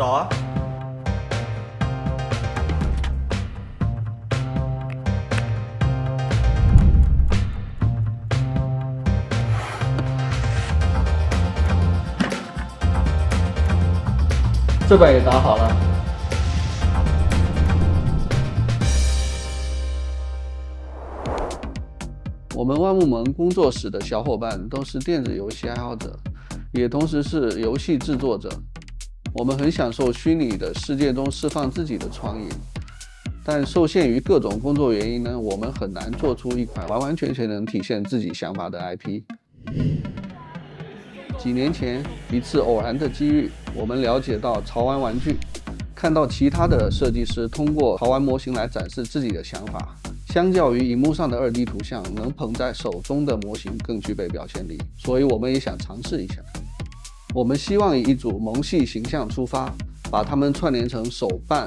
走啊！这本也打好了。我们万物盟工作室的小伙伴都是电子游戏爱好者，也同时是游戏制作者。我们很享受虚拟的世界中释放自己的创意，但受限于各种工作原因呢，我们很难做出一款完完全全能体现自己想法的 IP。几年前，一次偶然的机遇，我们了解到潮玩玩具，看到其他的设计师通过潮玩模型来展示自己的想法。相较于荧幕上的2D 图像，能捧在手中的模型更具备表现力，所以我们也想尝试一下。我们希望以一组萌系形象出发，把它们串联成手办、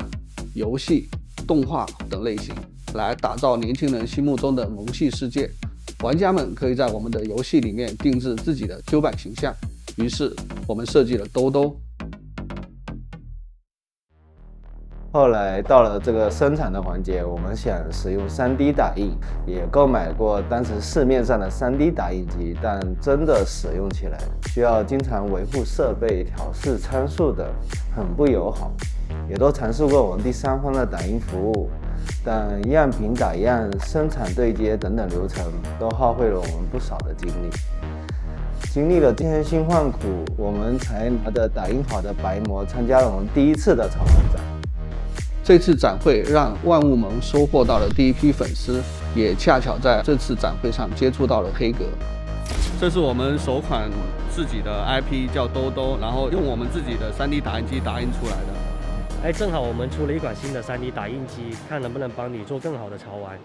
游戏、动画等类型，来打造年轻人心目中的萌系世界。玩家们可以在我们的游戏里面定制自己的Q版形象，于是我们设计了兜兜。后来到了这个生产的环节，我们想使用 3D 打印，也购买过当时市面上的 3D 打印机，但真的使用起来需要经常维护设备、调试参数的，很不友好。也都尝试过我们第三方的打印服务，但样品打样、生产对接等等流程都耗费了我们不少的精力。经历了千辛万苦，我们才拿着打印好的白膜参加了我们第一次的潮玩展。这次展会让万物盟收获到了第一批粉丝，也恰巧在这次展会上接触到了黑格。这是我们首款自己的 IP 叫兜兜，然后用我们自己的 3D 打印机打印出来的。正好我们出了一款新的3D 打印机，看能不能帮你做更好的潮玩。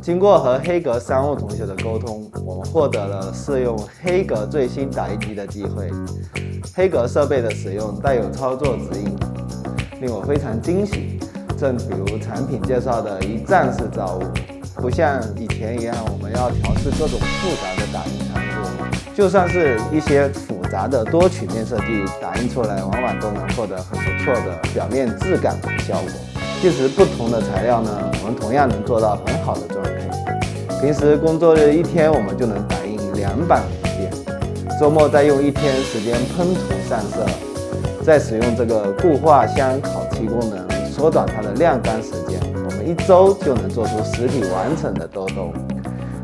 经过和黑格商务同学的沟通，我们获得了试用黑格最新打印机的机会。黑格设备的使用带有操作指引，令我非常惊喜。正比如产品介绍的一站式造物，不像以前一样我们要调试各种复杂的打印参数，就算是一些复杂的多曲面设计，打印出来往往都能获得很不错的表面质感和效果。即使不同的材料呢，我们同样能做到很好的装配。平时工作日一天我们就能打印2版图片，周末再用1天时间喷涂上色，再使用这个固化箱烤漆功能缩短它的晾干时间，我们1周就能做出实体完成的兜兜。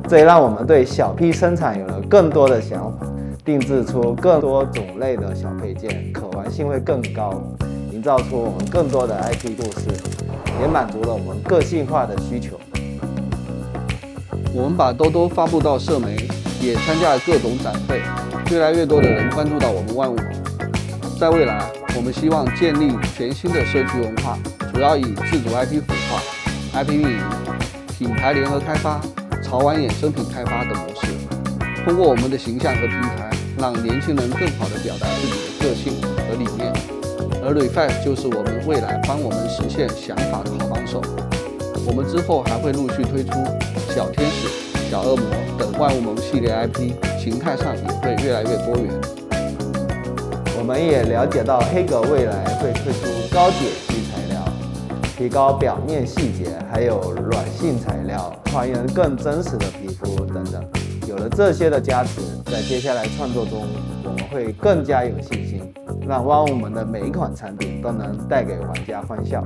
这也让我们对小批生产有了更多的想法，定制出更多种类的小配件，可玩性会更高，营造出我们更多的 IP 故事，也满足了我们个性化的需求。我们把兜兜发布到社媒，也参加了各种展会，越来越多的人关注到我们万物盟。在未来，我们希望建立全新的社区文化，主要以自主 IP 孵化、IP 运营、品牌联合开发、潮玩衍生品开发等模式，通过我们的形象和平台，让年轻人更好地表达自己的个性和理念。而 Refine 就是我们未来帮我们实现想法的好帮手。我们之后还会陆续推出小天使、小恶魔等万物盟系列 IP， 形态上也会越来越多元。我们也了解到黑格未来会推出高解析材料，提高表面细节，还有软性材料，还原更真实的皮肤等等。有了这些的加持，在接下来创作中，我们会更加有信心，让万物盟的每一款产品都能带给玩家欢笑。